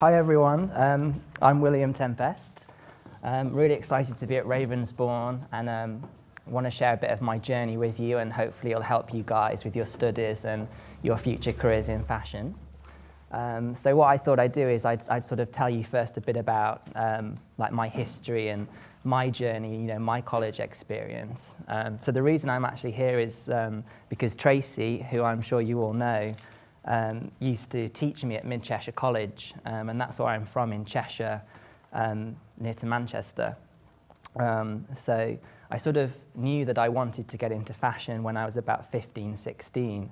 Hi everyone, I'm William Tempest. Really excited to be at Ravensbourne and want to share a bit of my journey with you, and hopefully it'll help you guys with your studies and your future careers in fashion. So what I thought I'd do is I'd sort of tell you first a bit about like my history and my journey, my college experience. So the reason I'm actually here is because Tracy, who I'm sure you all know, used to teach me at Mid Cheshire College, and that's where I'm from, in Cheshire, near to Manchester. So I sort of knew that I wanted to get into fashion when I was about 15, 16.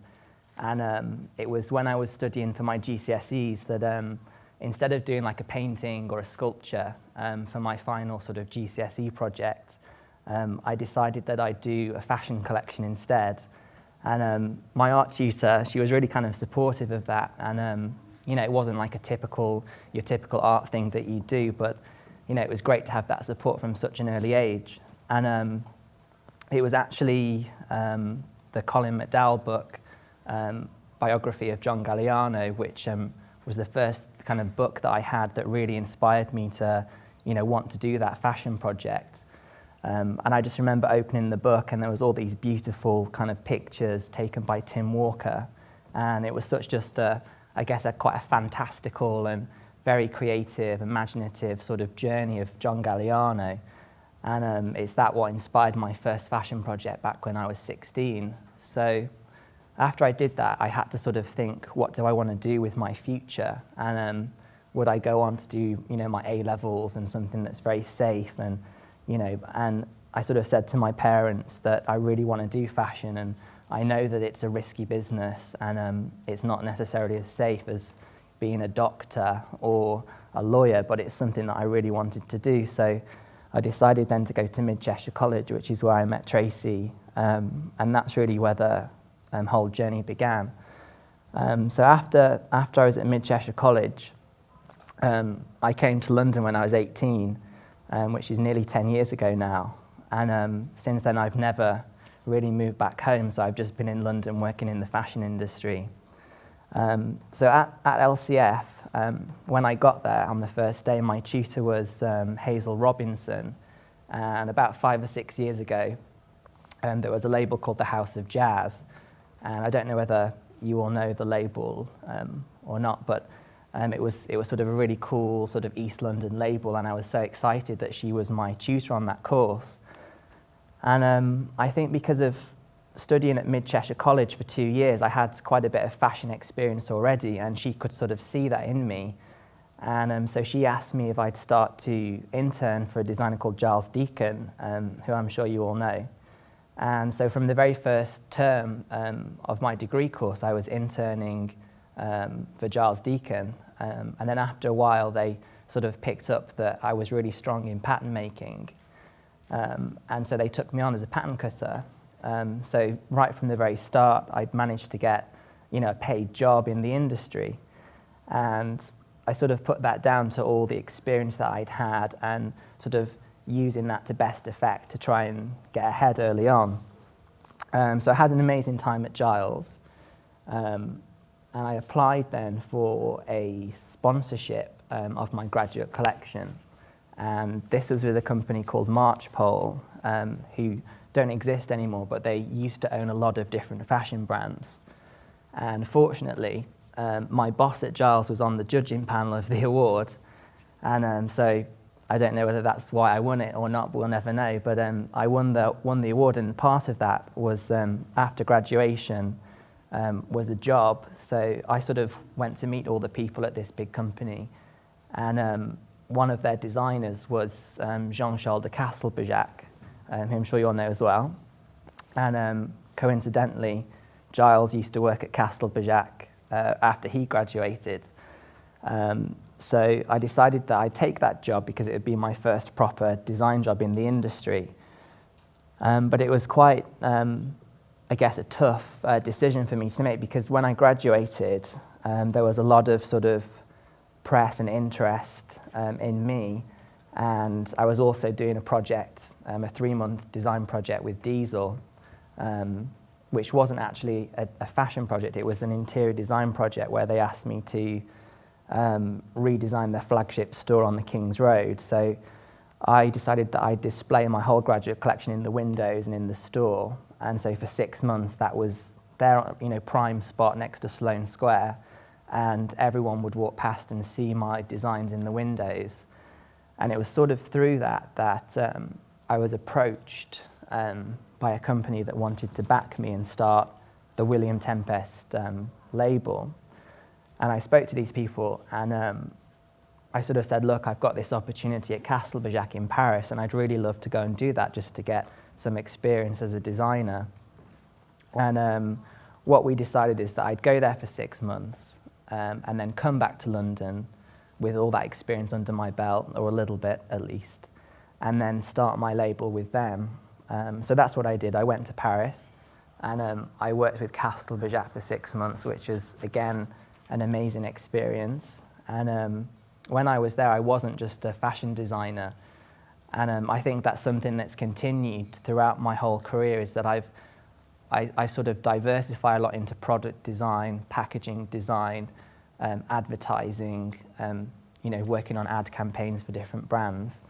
And it was when I was studying for my GCSEs that instead of doing like a painting or a sculpture for my final sort of GCSE project, I decided that I'd do a fashion collection instead. And my art tutor, she was really kind of supportive of that. And, it wasn't like your typical art thing that you do, but, it was great to have that support from such an early age. And it was actually the Colin McDowell book, biography of John Galliano, which was the first kind of book that I had that really inspired me to, want to do that fashion project. And I just remember opening the book, and there was all these beautiful kind of pictures taken by Tim Walker, and it was quite a fantastical and very creative, imaginative sort of journey of John Galliano. And it's what inspired my first fashion project back when I was 16. So after I did that, I had to sort of think, what do I want to do with my future? And would I go on to do, my A-levels and something that's very safe? And and I sort of said to my parents that I really want to do fashion, and I know that it's a risky business, and it's not necessarily as safe as being a doctor or a lawyer, but it's something that I really wanted to do. So I decided then to go to Mid Cheshire College, which is where I met Tracy, and that's really where the whole journey began. So after I was at Mid Cheshire College, I came to London when I was 18, which is nearly 10 years ago now. And since then, I've never really moved back home, so I've just been in London working in the fashion industry. So at LCF, when I got there on the first day, my tutor was Hazel Robinson. And about 5 or 6 years ago, there was a label called the House of Jazz. And I don't know whether you all know the label or not, but it was sort of a really cool sort of East London label, and I was so excited that she was my tutor on that course. And I think because of studying at Mid Cheshire College for 2 years, I had quite a bit of fashion experience already, and she could sort of see that in me. And so she asked me if I'd start to intern for a designer called Giles Deacon, who I'm sure you all know. And so from the very first term of my degree course, I was interning for Giles Deacon, and then after a while they sort of picked up that I was really strong in pattern making, and so they took me on as a pattern cutter. So right from the very start, I'd managed to get a paid job in the industry, and I sort of put that down to all the experience that I'd had and sort of using that to best effect to try and get ahead early on. So I had an amazing time at Giles. And I applied then for a sponsorship of my graduate collection. And this was with a company called Marchpole, who don't exist anymore, but they used to own a lot of different fashion brands. And fortunately, my boss at Giles was on the judging panel of the award. And so I don't know whether that's why I won it or not, but we'll never know. But I won the award, and part of that was after graduation, was a job. So I sort of went to meet all the people at this big company, and one of their designers was Jean-Charles de Castelbajac, who I'm sure you all know as well. And coincidentally, Giles used to work at Castelbajac after he graduated. So I decided that I'd take that job because it would be my first proper design job in the industry. But it was quite a tough decision for me to make, because when I graduated, there was a lot of sort of press and interest in me, and I was also doing a project, a 3-month design project with Diesel, which wasn't actually a fashion project. It was an interior design project where they asked me to redesign their flagship store on the King's Road. So I decided that I'd display my whole graduate collection in the windows and in the store. And so for 6 months, that was their prime spot next to Sloane Square. And everyone would walk past and see my designs in the windows. And it was sort of through that I was approached by a company that wanted to back me and start the William Tempest label. And I spoke to these people, and I sort of said, look, I've got this opportunity at Castelbajac in Paris, and I'd really love to go and do that just to get some experience as a designer. And what we decided is that I'd go there for 6 months and then come back to London with all that experience under my belt, or a little bit at least, and then start my label with them. So that's what I did. I went to Paris, and I worked with Castelbajac for 6 months, which is, again, an amazing experience. And when I was there, I wasn't just a fashion designer. And I think that's something that's continued throughout my whole career, is that I sort of diversify a lot into product design, packaging design, advertising, working on ad campaigns for different brands.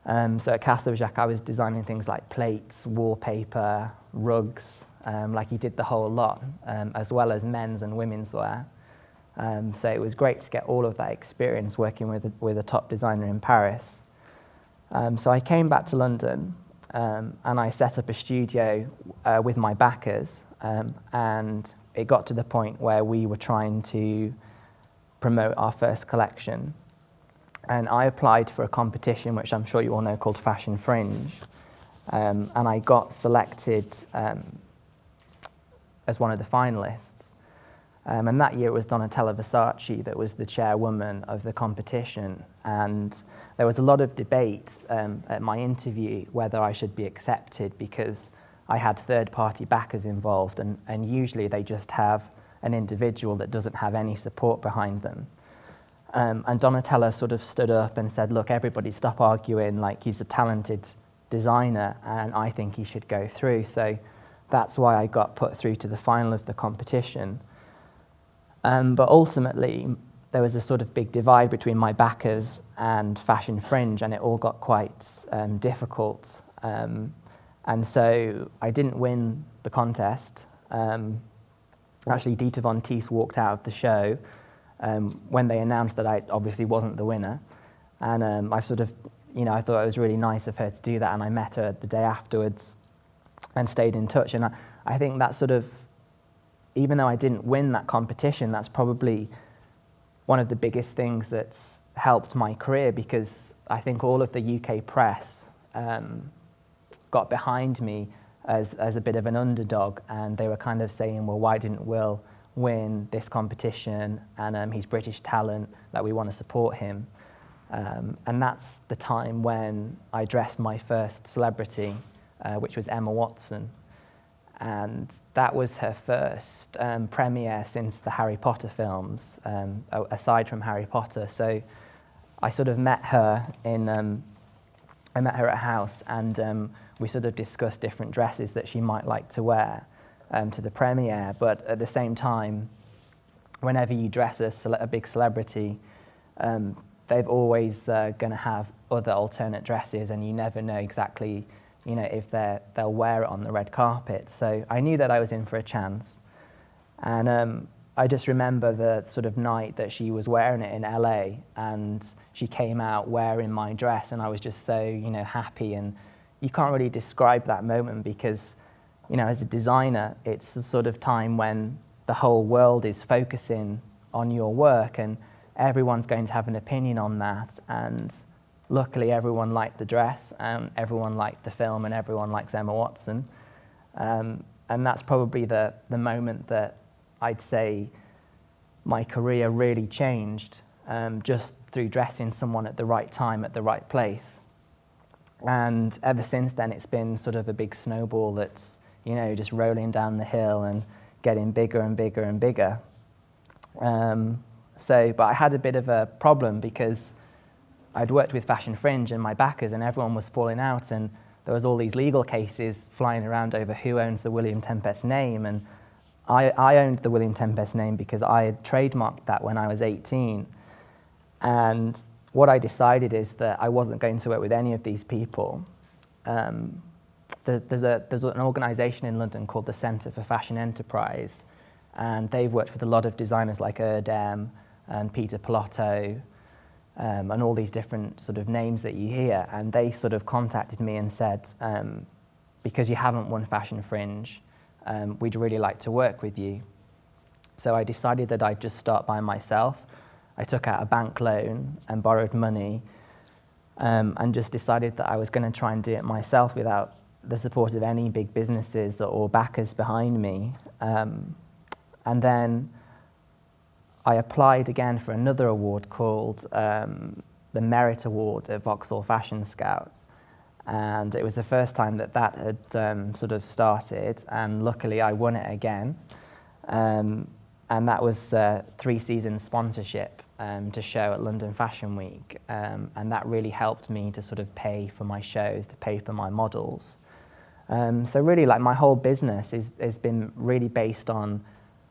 So at Castelbajac, I was designing things like plates, wallpaper, rugs, like he did the whole lot, as well as men's and women's wear. So it was great to get all of that experience working with a top designer in Paris. So I came back to London, and I set up a studio with my backers, and it got to the point where we were trying to promote our first collection. And I applied for a competition, which I'm sure you all know, called Fashion Fringe, and I got selected as one of the finalists. And that year it was Donatella Versace that was the chairwoman of the competition. And there was a lot of debate at my interview whether I should be accepted, because I had third-party backers involved, and usually they just have an individual that doesn't have any support behind them. And Donatella sort of stood up and said, look, everybody stop arguing, like, he's a talented designer and I think he should go through. So that's why I got put through to the final of the competition. But ultimately, there was a sort of big divide between my backers and Fashion Fringe, and it all got quite difficult. And so I didn't win the contest. Actually, Dieter Von Teese walked out of the show when they announced that I obviously wasn't the winner. And I sort of, I thought it was really nice of her to do that, and I met her the day afterwards and stayed in touch. And I think that sort of, even though I didn't win that competition, that's probably one of the biggest things that's helped my career, because I think all of the UK press got behind me as a bit of an underdog, and they were kind of saying, well, why didn't Will win this competition? And he's British talent, that we want to support him. And that's the time when I dressed my first celebrity, which was Emma Watson. And that was her first premiere since the Harry Potter films, aside from Harry Potter. So I sort of met her I met her at a house, and we sort of discussed different dresses that she might like to wear to the premiere. But at the same time, whenever you dress a big celebrity, they've always going to have other alternate dresses, and you never know exactly if they'll wear it on the red carpet. So I knew that I was in for a chance. And I just remember the sort of night that she was wearing it in LA, and she came out wearing my dress, and I was just so, happy. And you can't really describe that moment, because, as a designer, it's the sort of time when the whole world is focusing on your work, and everyone's going to have an opinion on that. And luckily, everyone liked the dress, and everyone liked the film, and everyone likes Emma Watson. And that's probably the moment that I'd say my career really changed, just through dressing someone at the right time, at the right place. And ever since then, it's been sort of a big snowball that's, just rolling down the hill and getting bigger and bigger and bigger. But I had a bit of a problem, because I'd worked with Fashion Fringe and my backers, and everyone was falling out, and there was all these legal cases flying around over who owns the William Tempest name. And I owned the William Tempest name because I had trademarked that when I was 18. And what I decided is that I wasn't going to work with any of these people. There's an organisation in London called the Centre for Fashion Enterprise, and they've worked with a lot of designers like Erdem and Peter Pilotto, and all these different sort of names that you hear. And they sort of contacted me and said, because you haven't won Fashion Fringe, we'd really like to work with you. So I decided that I'd just start by myself. I took out a bank loan and borrowed money, and just decided that I was going to try and do it myself without the support of any big businesses or backers behind me. And then I applied again for another award called the Merit Award at Vauxhall Fashion Scout. And it was the first time that that had sort of started, and luckily I won it again. And that was 3 seasons sponsorship to show at London Fashion Week. And that really helped me to sort of pay for my shows, to pay for my models. So really, like, my whole business has been really based on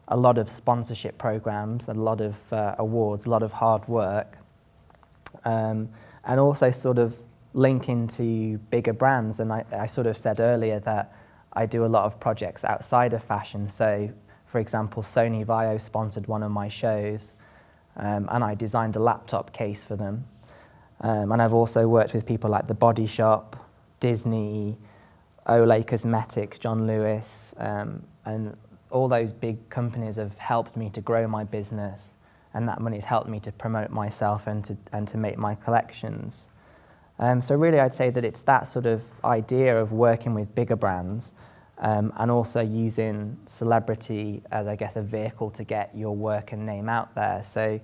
a lot of sponsorship programs, a lot of awards, a lot of hard work, and also sort of linking to bigger brands. And I sort of said earlier that I do a lot of projects outside of fashion. So, for example, Sony Vaio sponsored one of my shows, and I designed a laptop case for them. And I've also worked with people like The Body Shop, Disney, Olay Cosmetics, John Lewis, and all those big companies have helped me to grow my business, and that money has helped me to promote myself and to make my collections. So really, I'd say that it's that sort of idea of working with bigger brands, and also using celebrity as, I guess, a vehicle to get your work and name out there. So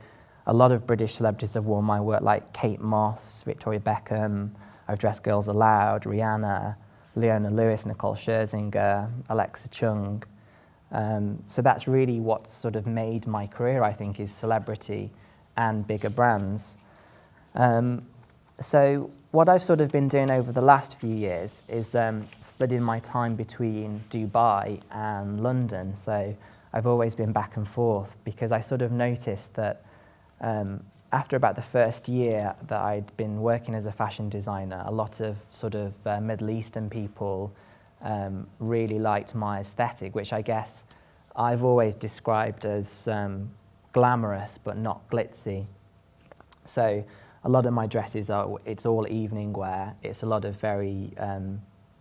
a lot of British celebrities have worn my work, like Kate Moss, Victoria Beckham, I've dressed Girls Aloud, Rihanna, Leona Lewis, Nicole Scherzinger, Alexa Chung. So that's really what sort of made my career, I think, is celebrity and bigger brands. So what I've sort of been doing over the last few years is splitting my time between Dubai and London. So I've always been back and forth, because I sort of noticed that after about the first year that I'd been working as a fashion designer, a lot of sort of Middle Eastern people really liked my aesthetic, which I guess I've always described as glamorous but not glitzy. So a lot of my dresses it's all evening wear. It's a lot of very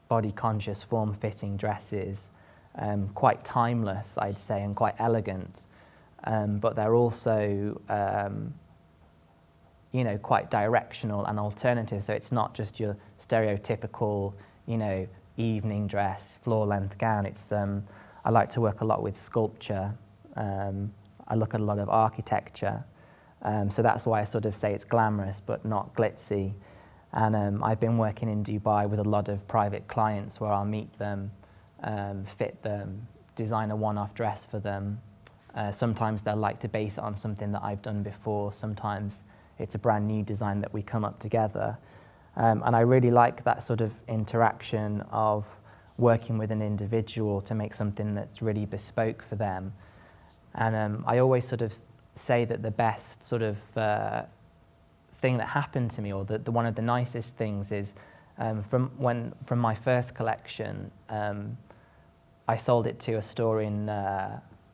body conscious, form fitting dresses, quite timeless, I'd say, and quite elegant. But they're also you know, quite directional and alternative. So it's not just your stereotypical, you know, evening dress, floor-length gown. It's I like to work a lot with sculpture. I look at a lot of architecture. So that's why I sort of say it's glamorous but not glitzy. And I've been working in Dubai with a lot of private clients where I'll meet them, fit them, design a one-off dress for them. Sometimes they'll like to base it on something that I've done before. Sometimes it's a brand new design that we come up together. And I really like that sort of interaction of working with an individual to make something that's really bespoke for them. And I always sort of say that the best sort of thing that happened to me, or the one of the nicest things, is from my first collection, I sold it to a store in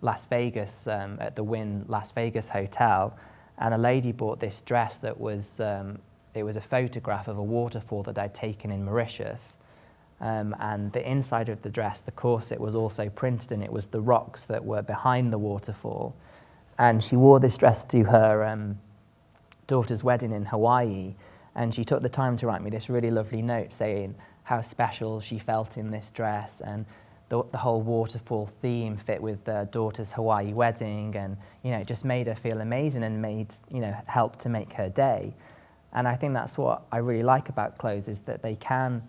Las Vegas, at the Wynn Las Vegas Hotel, and a lady bought this dress that was it was a photograph of a waterfall that I'd taken in Mauritius, and the inside of the dress, the corset, was also printed, and it was the rocks that were behind the waterfall. And she wore this dress to her daughter's wedding in Hawaii, and she took the time to write me this really lovely note saying how special she felt in this dress, and the whole waterfall theme fit with their daughter's Hawaii wedding, and you know, it just made her feel amazing and made, you know, helped to make her day. And I think that's what I really like about clothes, is that they can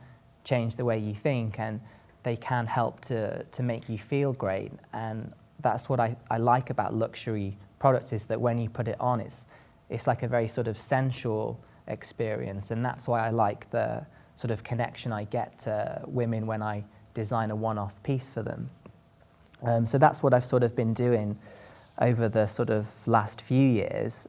change the way you think, and they can help to make you feel great. And that's what I like about luxury products, is that when you put it on, it's like a very sort of sensual experience, and that's why I like the sort of connection I get to women when I design a one-off piece for them. So that's what I've sort of been doing over the sort of last few years.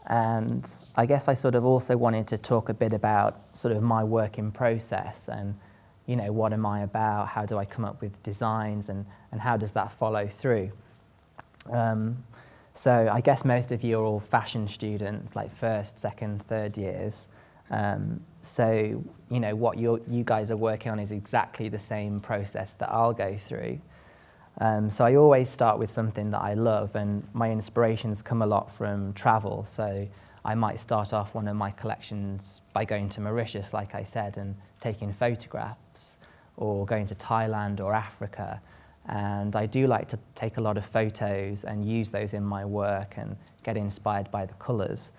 And I guess I sort of also wanted to talk a bit about sort of my working process and, you know, what am I about, how do I come up with designs, and how does that follow through. So I guess most of you are all fashion students, like first, second, third years. So, you know, what you guys are working on is exactly the same process that I'll go through. So I always start with something that I love, and my inspirations come a lot from travel. So I might start off one of my collections by going to Mauritius, like I said, and taking photographs, or going to Thailand or Africa. And I do like to take a lot of photos and use those in my work and get inspired by the colours.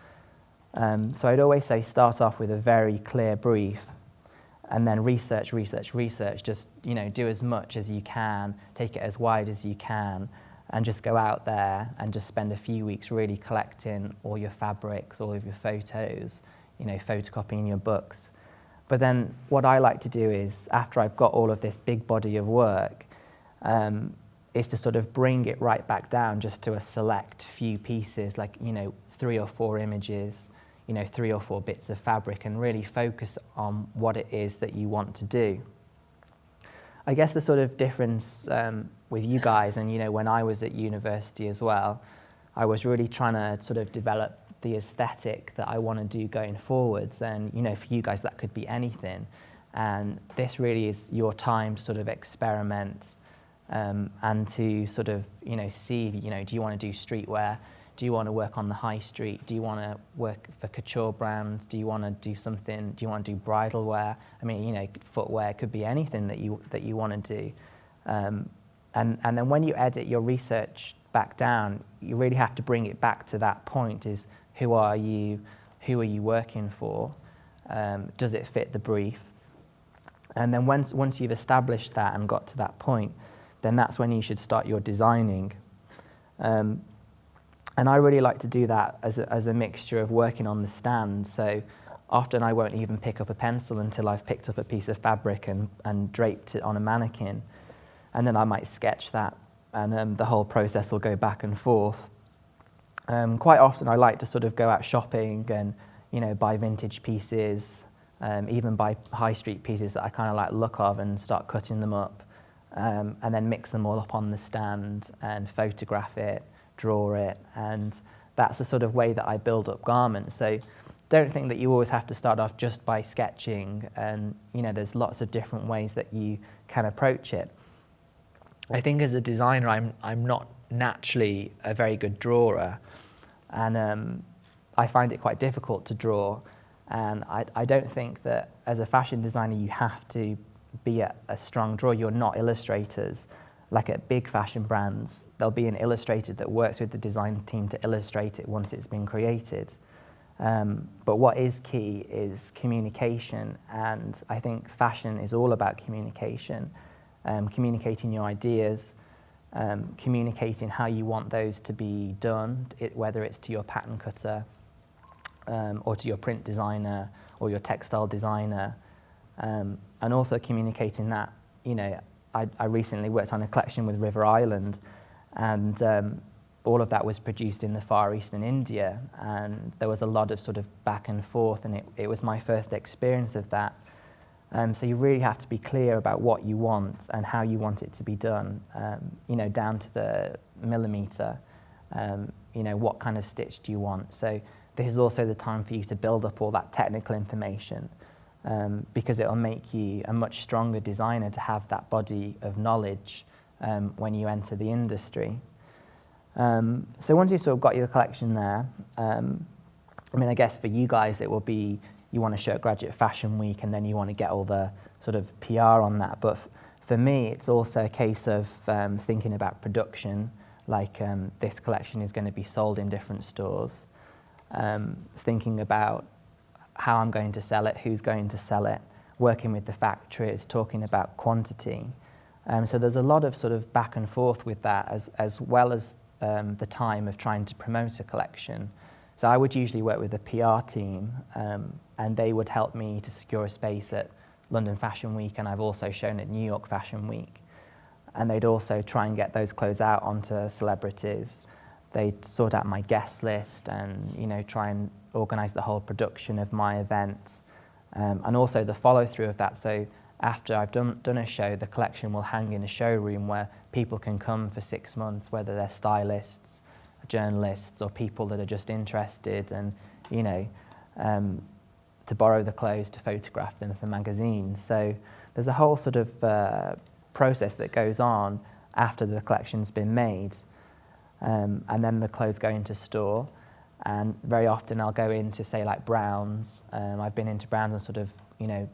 So I'd always say start off with a very clear brief, and then research, just, you know, do as much as you can, take it as wide as you can, and just go out there and just spend a few weeks really collecting all your fabrics, all of your photos, you know, photocopying your books. But then what I like to do is, after I've got all of this big body of work, is to sort of bring it right back down just to a select few pieces, like, you know, 3 or 4 images, you know, 3 or 4 bits of fabric, and really focus on what it is that you want to do. I guess the sort of difference with you guys, and, you know, when I was at university as well, I was really trying to sort of develop the aesthetic that I want to do going forwards. And, you know, for you guys, that could be anything. And this really is your time to sort of experiment and to sort of, you know, see, you know, do you want to do streetwear? Do you want to work on the high street? Do you want to work for couture brands? Do you want to do something? Do you want to do bridal wear? I mean, you know, footwear could be anything that you want to do. And then when you edit your research back down, you really have to bring it back to that point: is who are you? Who are you working for? Does it fit the brief? And then once you've established that and got to that point, then that's when you should start your designing. And I really like to do that as a mixture of working on the stand. So often I won't even pick up a pencil until I've picked up a piece of fabric and draped it on a mannequin. And then I might sketch that, and the whole process will go back and forth. Quite often I like to sort of go out shopping and, you know, buy vintage pieces, even buy high street pieces that I kind of like the look of, and start cutting them up, and then mix them all up on the stand and photograph it, draw it. And that's the sort of way that I build up garments. So don't think that you always have to start off just by sketching, and, you know, there's lots of different ways that you can approach it. I think as a designer, I'm not naturally a very good drawer, and I find it quite difficult to draw. And I don't think that as a fashion designer you have to be a strong drawer. You're not illustrators. Like at big fashion brands, there'll be an illustrator that works with the design team to illustrate it once it's been created. But what is key is communication, and I think fashion is all about communication. Communicating your ideas, communicating how you want those to be done, whether it's to your pattern cutter, or to your print designer or your textile designer, and also communicating that, you know, I recently worked on a collection with River Island, and all of that was produced in the Far East in India, and there was a lot of sort of back and forth, and it was my first experience of that. So you really have to be clear about what you want and how you want it to be done, you know, down to the millimetre. You know, what kind of stitch do you want? So this is also the time for you to build up all that technical information, because it'll make you a much stronger designer to have that body of knowledge when you enter the industry. So once you've sort of got your collection there, I mean, I guess for you guys it will be, you want to show at Graduate Fashion Week, and then you want to get all the sort of PR on that. But for me, it's also a case of thinking about production, like this collection is going to be sold in different stores, thinking about how I'm going to sell it, who's going to sell it, working with the factories, talking about quantity. So there's a lot of sort of back and forth with that, as well as the time of trying to promote a collection. So I would usually work with a PR team, and they would help me to secure a space at London Fashion Week, and I've also shown at New York Fashion Week. And they'd also try and get those clothes out onto celebrities. they'd sort out my guest list and, you know, try and organise the whole production of my event, and also the follow-through of that. So after I've done a show, the collection will hang in a showroom where people can come for 6 months, whether they're stylists, journalists, or people that are just interested and, you know, to borrow the clothes to photograph them for magazines. So there's a whole sort of process that goes on after the collection's been made. And then the clothes go into store, and very often I'll go into, say, like Browns. I've been into Browns and sort of, you know,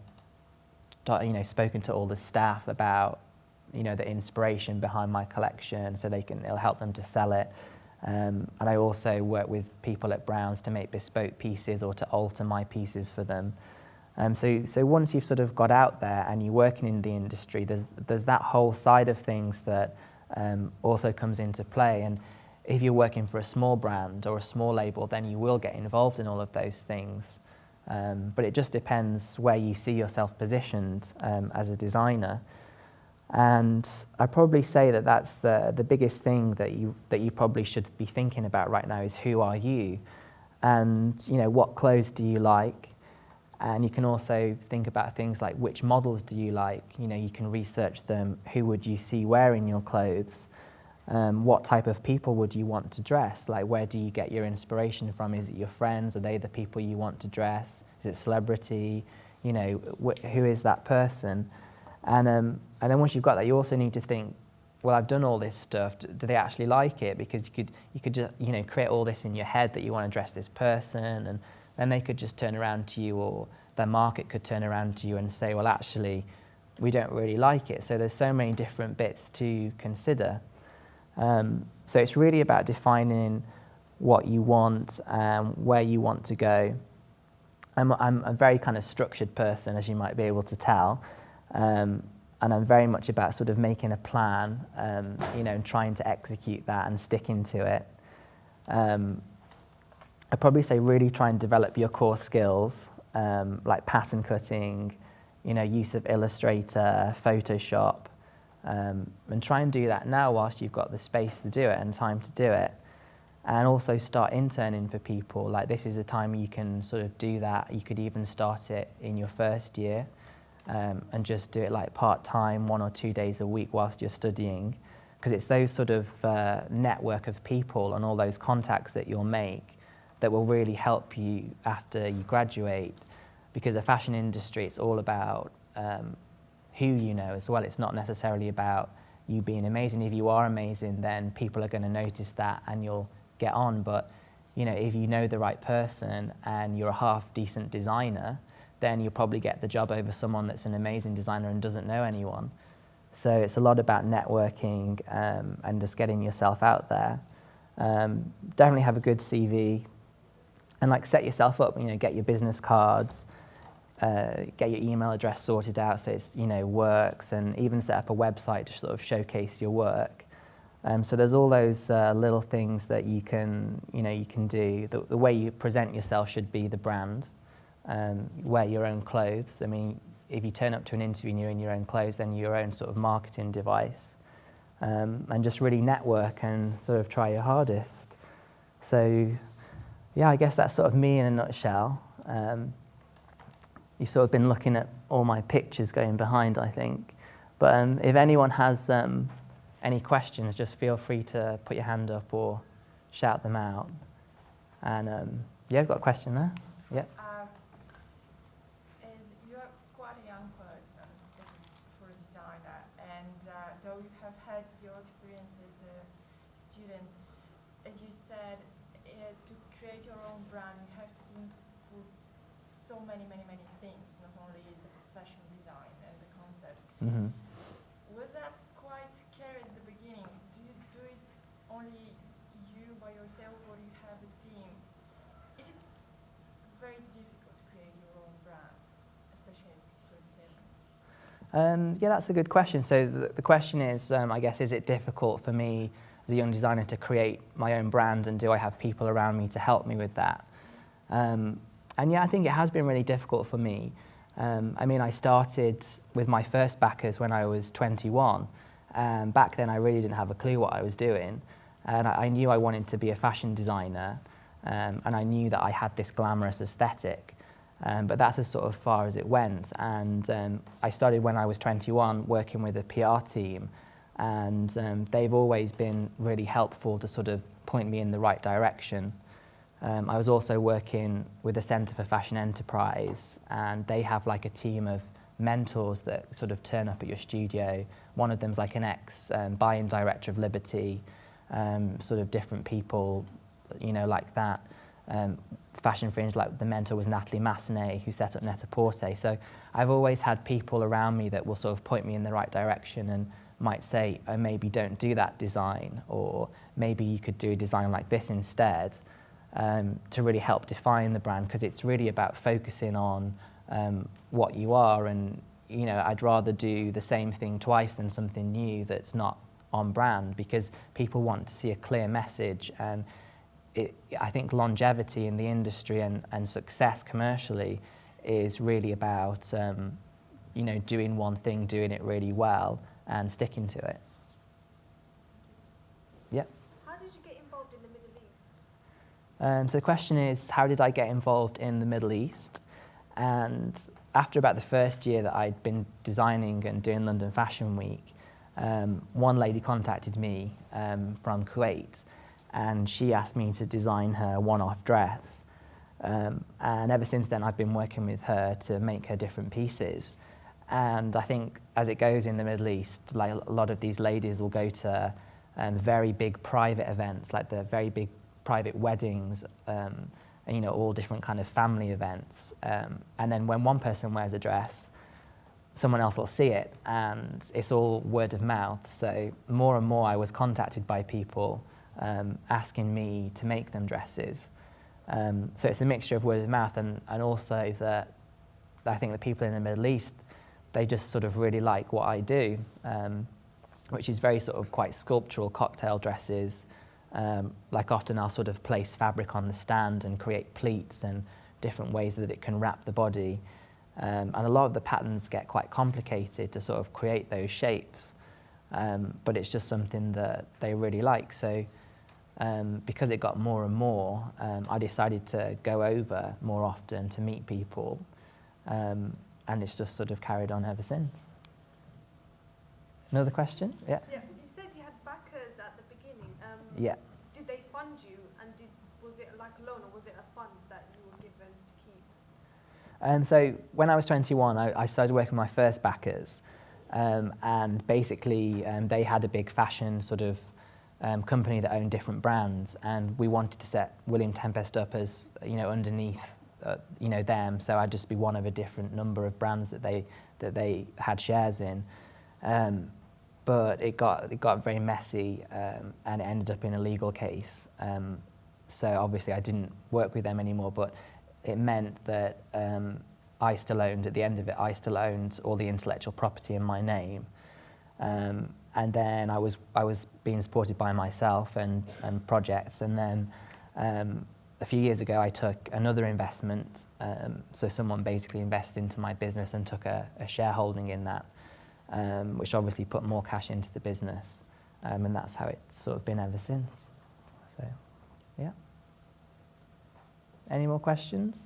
spoken to all the staff about, you know, the inspiration behind my collection, so it'll help them to sell it. And I also work with people at Browns to make bespoke pieces or to alter my pieces for them. So once you've sort of got out there and you're working in the industry, there's that whole side of things that also comes into play. And if you're working for a small brand or a small label, then you will get involved in all of those things. But it just depends where you see yourself positioned as a designer. And I'd probably say that that's the biggest thing that you probably should be thinking about right now is, who are you? And, you know, what clothes do you like? And you can also think about things like, which models do you like? You know, you can research them. Who would you see wearing your clothes? What type of people would you want to dress? Like, where do you get your inspiration from? Is it your friends? Are they the people you want to dress? Is it celebrity? You know, who is that person? And then once you've got that, you also need to think, well, I've done all this stuff. Do they actually like it? Because you could just, you know, create all this in your head that you want to dress this person, and then they could just turn around to you, or their market could turn around to you and say, well, actually, we don't really like it. So there's so many different bits to consider. So it's really about defining what you want, where you want to go. I'm a very kind of structured person, as you might be able to tell, and I'm very much about sort of making a plan, you know, and trying to execute that and sticking to it. I'd probably say really try and develop your core skills, like pattern cutting, you know, use of Illustrator, Photoshop, and try and do that now whilst you've got the space to do it and time to do it. And also start interning for people. Like, this is a time you can sort of do that. You could even start it in your first year, and just do it like part-time, 1 or 2 days a week whilst you're studying, because it's those sort of network of people and all those contacts that you'll make that will really help you after you graduate. Because the fashion industry, it's all about who you know as well. It's not necessarily about you being amazing. If you are amazing, then people are going to notice that and you'll get on. But, you know, if you know the right person and you're a half-decent designer, then you'll probably get the job over someone that's an amazing designer and doesn't know anyone. So it's a lot about networking and just getting yourself out there. Definitely have a good CV, and like set yourself up, you know, get your business cards, get your email address sorted out so it's, you know, works, and even set up a website to sort of showcase your work. So there's all those little things that you can do. The way you present yourself should be the brand. Wear your own clothes. I mean, if you turn up to an interview and you're in your own clothes, then you're your own sort of marketing device. And just really network and sort of try your hardest. So, yeah, I guess that's sort of me in a nutshell. You've sort of been looking at all my pictures going behind, I think. But if anyone has any questions, just feel free to put your hand up or shout them out. And yeah, I've got a question there. Yeah. You're quite a young person for a designer, and though you have had your experience as a student, as you said, to create your own brand, you have to input so many things, not only the fashion design and the concept. Mm-hmm. Was that quite scary at the beginning? Do you do it only you by yourself, or do you have a team? Is it very difficult to create your own brand, especially at 27? Yeah, that's a good question. So the question is, I guess, is it difficult for me as a young designer to create my own brand, and do I have people around me to help me with that? And yeah, I think it has been really difficult for me. I mean, I started with my first backers when I was 21. Back then, I really didn't have a clue what I was doing. And I knew I wanted to be a fashion designer, and I knew that I had this glamorous aesthetic, but that's as sort of far as it went. And I started when I was 21 working with a PR team, and they've always been really helpful to sort of point me in the right direction. I was also working with the Centre for Fashion Enterprise, and they have like a team of mentors that sort of turn up at your studio. One of them's like an ex-buy-in director of Liberty, sort of different people, you know, like that. Fashion Fringe, like the mentor was Natalie Massenet, who set up Net-a-Porter. So I've always had people around me that will sort of point me in the right direction and might say, oh, maybe don't do that design, or maybe you could do a design like this instead, to really help define the brand, because it's really about focusing on what you are. And you know, I'd rather do the same thing twice than something new that's not on brand, because people want to see a clear message. And I think longevity in the industry and success commercially is really about you know, doing one thing, doing it really well, and sticking to it. Yeah. How did you get involved in the Middle East? So the question is, how did I get involved in the Middle East? And after about the first year that I'd been designing and doing London Fashion Week, one lady contacted me from Kuwait, and she asked me to design her one-off dress. And ever since then, I've been working with her to make her different pieces. And I think as it goes in the Middle East, like a lot of these ladies will go to very big private events, like the very big private weddings, and, you know, all different kind of family events. And then when one person wears a dress, someone else will see it, and it's all word of mouth. So more and more I was contacted by people asking me to make them dresses. So it's a mixture of word of mouth, and also that I think the people in the Middle East, they just sort of really like what I do, which is very sort of quite sculptural cocktail dresses. Like often I'll sort of place fabric on the stand and create pleats and different ways that it can wrap the body. And a lot of the patterns get quite complicated to sort of create those shapes, but it's just something that they really like. So because it got more and more, I decided to go over more often to meet people, and it's just sort of carried on ever since. Another question? Yeah. Yeah, you said you had backers at the beginning. Yeah. Did they fund you, and was it like a loan, or was it a fund that you were given to keep? So when I was 21, I started working with my first backers, and basically they had a big fashion sort of company that owned different brands, and we wanted to set William Tempest up as, you know, underneath you know, them, so I'd just be one of a different number of brands that they had shares in. But it got very messy, and it ended up in a legal case. So obviously I didn't work with them anymore, but it meant that I still owned, at the end of it, I still owned all the intellectual property in my name. And then I was being supported by myself and projects, and then a few years ago I took another investment, so someone basically invested into my business and took a shareholding in that, which obviously put more cash into the business, and that's how it's sort of been ever since. So, yeah. Any more questions?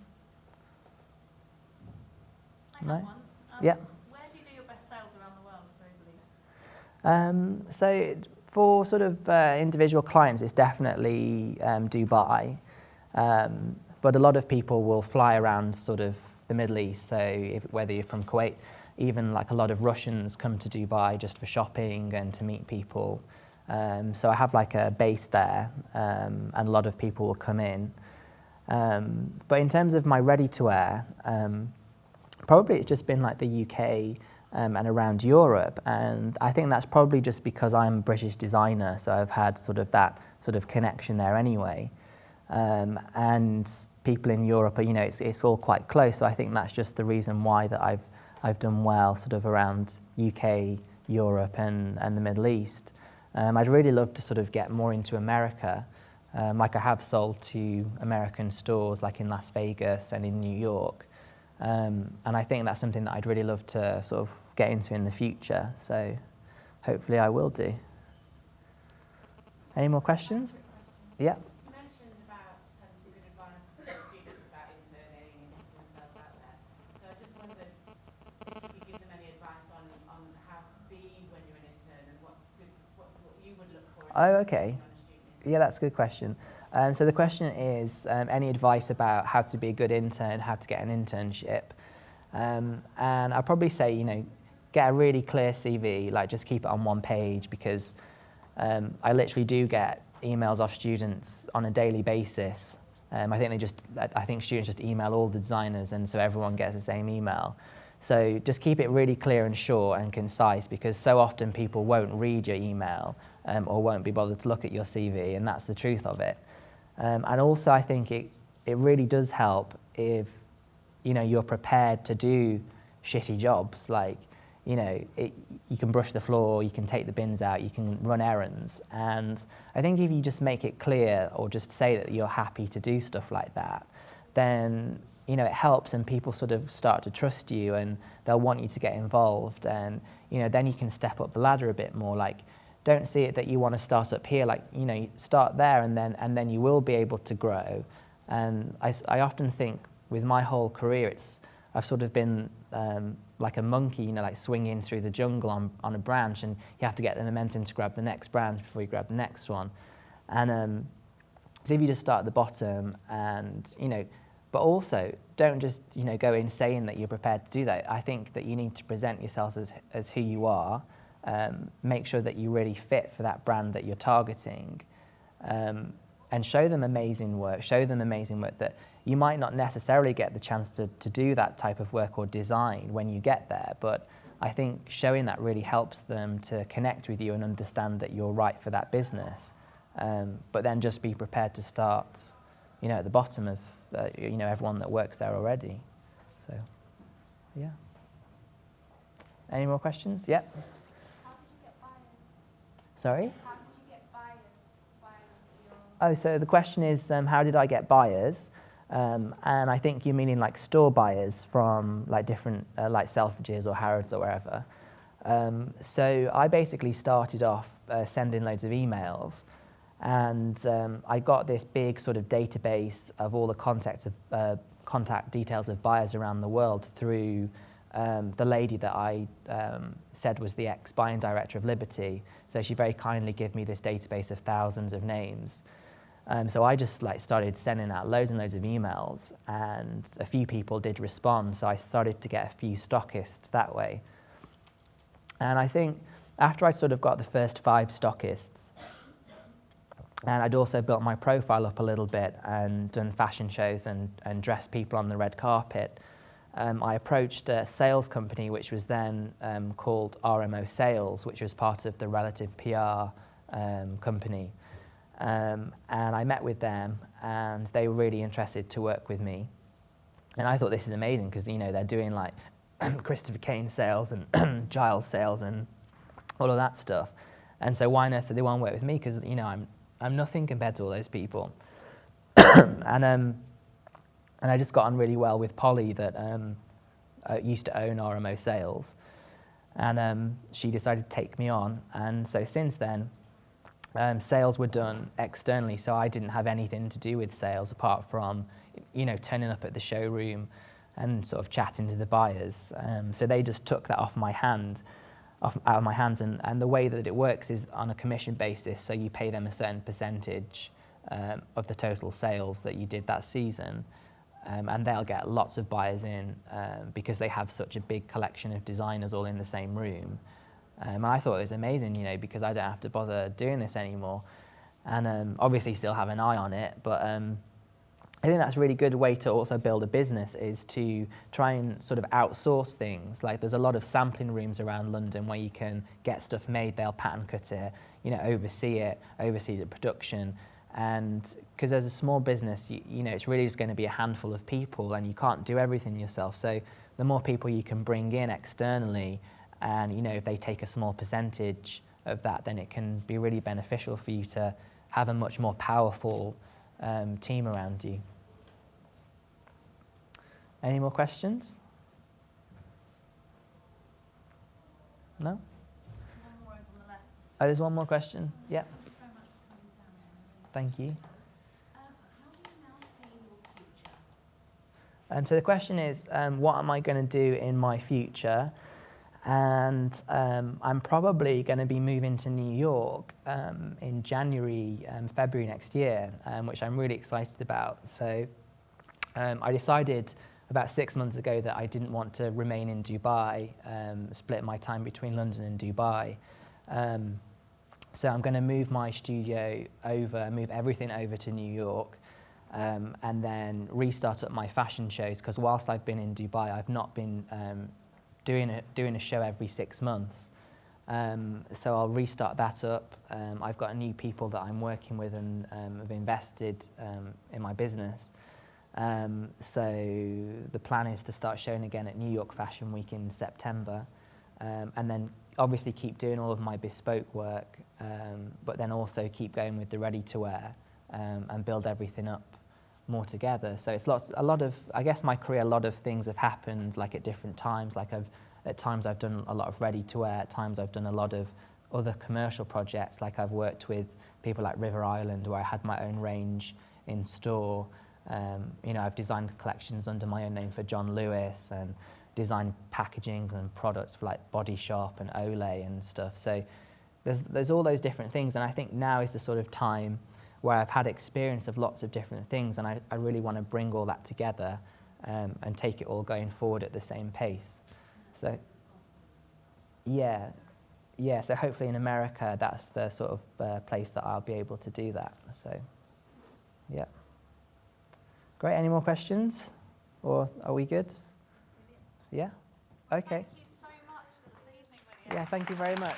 I No? have one. Yeah. Where do you do your best sales around the world, globally? So for sort of individual clients, it's definitely Dubai, but a lot of people will fly around sort of the Middle East. So whether you're from Kuwait, even like a lot of Russians come to Dubai just for shopping and to meet people. So I have like a base there, and a lot of people will come in. But in terms of my ready-to-wear, probably it's just been like the UK and around Europe, and I think that's probably just because I'm a British designer, so I've had sort of that sort of connection there anyway. And people in Europe are, you know, it's all quite close, so I think that's just the reason why that I've done well sort of around UK, Europe and the Middle East. I'd really love to sort of get more into America. Like I have sold to American stores like in Las Vegas and in New York. And I think that's something that I'd really love to sort of get into in the future. So hopefully I will do. Any more questions? Yeah. You mentioned about some good advice for students about interning and getting themselves out there. So I just wondered if you could give them any advice on how to be when you're an intern and what's good, what you would look for Oh, okay. on a student. Yeah, that's a good question. So the question is any advice about how to be a good intern, how to get an internship. And I'd probably say, you know, get a really clear CV, like just keep it on one page, because I literally do get emails off students on a daily basis. I think students just email all the designers, and so everyone gets the same email. So just keep it really clear and short and concise, because so often people won't read your email or won't be bothered to look at your CV, and that's the truth of it. And also I think it really does help if, you know, you're prepared to do shitty jobs, like, you know, you can brush the floor, you can take the bins out, you can run errands. And I think if you just make it clear or just say that you're happy to do stuff like that, then, you know, it helps and people sort of start to trust you and they'll want you to get involved. And, you know, then you can step up the ladder a bit more. Like, don't see it that you want to start up here, like, you know, start there and then you will be able to grow. And I often think with my whole career, I've sort of been like a monkey, you know, like swinging through the jungle on a branch, and you have to get the momentum to grab the next branch before you grab the next one. And so if you just start at the bottom and, you know, but also don't just, you know, go in saying that you're prepared to do that. I think that you need to present yourselves as who you are, make sure that you really fit for that brand that you're targeting, and show them amazing work that you might not necessarily get the chance to do that type of work or design when you get there, but I think showing that really helps them to connect with you and understand that you're right for that business. But then just be prepared to start, you know, at the bottom of, you know, everyone that works there already. So, yeah. Any more questions? Yeah. How did you get buyers? Sorry? How did you get buyers to buy into your... Oh, so the question is, how did I get buyers? And I think you're meaning like store buyers from like different, like Selfridges or Harrods or wherever. So I basically started off sending loads of emails, and I got this big sort of database of all the contact details of buyers around the world through the lady that I said was the ex-buying director of Liberty. So she very kindly gave me this database of thousands of names. So I just like started sending out loads and loads of emails, and a few people did respond, so I started to get a few stockists that way. And I think after I'd sort of got the first 5 stockists, and I'd also built my profile up a little bit and done fashion shows and dressed people on the red carpet, I approached a sales company which was then called RMO Sales, which was part of the Relative PR company. And I met with them, and they were really interested to work with me. And I thought, this is amazing, because, you know, they're doing like Christopher Kane sales and Giles sales and all of that stuff. And so why on earth do they want to work with me? Because, you know, I'm nothing compared to all those people. And I just got on really well with Polly, that used to own RMO Sales. And she decided to take me on. And so since then, sales were done externally, so I didn't have anything to do with sales apart from, you know, turning up at the showroom and sort of chatting to the buyers. So they just took that out of my hands, and the way that it works is on a commission basis, so you pay them a certain percentage of the total sales that you did that season, and they'll get lots of buyers in because they have such a big collection of designers all in the same room. I thought it was amazing, you know, because I don't have to bother doing this anymore, and obviously still have an eye on it, but I think that's a really good way to also build a business, is to try and sort of outsource things. Like, there's a lot of sampling rooms around London where you can get stuff made, they'll pattern cut it, you know, oversee the production, and because as a small business, you know, it's really just going to be a handful of people and you can't do everything yourself. So the more people you can bring in externally, and, you know, if they take a small percentage of that, then it can be really beneficial for you to have a much more powerful team around you. Any more questions? No? One more over on the left. Oh, there's one more question? Yeah. Thank you very much for coming Thank you. How do you now see your future? So the question is, what am I going to do in my future? And I'm probably going to be moving to New York in January, February next year, which I'm really excited about. So I decided about 6 months ago that I didn't want to remain in Dubai, split my time between London and Dubai. So I'm going to move my studio over, move everything over to New York, and then restart up my fashion shows, because whilst I've been in Dubai, I've not been doing a show every 6 months. So I'll restart that up. I've got new people that I'm working with and have invested in my business. So the plan is to start showing again at New York Fashion Week in September, and then obviously keep doing all of my bespoke work, but then also keep going with the ready-to-wear and build everything up more together. So it's a lot of, I guess my career, a lot of things have happened like at different times. Like at times I've done a lot of ready-to-wear, at times I've done a lot of other commercial projects. Like I've worked with people like River Island, where I had my own range in store. You know, I've designed collections under my own name for John Lewis, and designed packaging and products for like Body Shop and Olay and stuff. So there's all those different things, and I think now is the sort of time where I've had experience of lots of different things, and I really want to bring all that together and take it all going forward at the same pace. So yeah, so hopefully in America that's the sort of place that I'll be able to do that. So yeah. Great, any more questions? Or are we good? Yeah? Okay. Thank you so much for this evening, William. Yeah, thank you very much.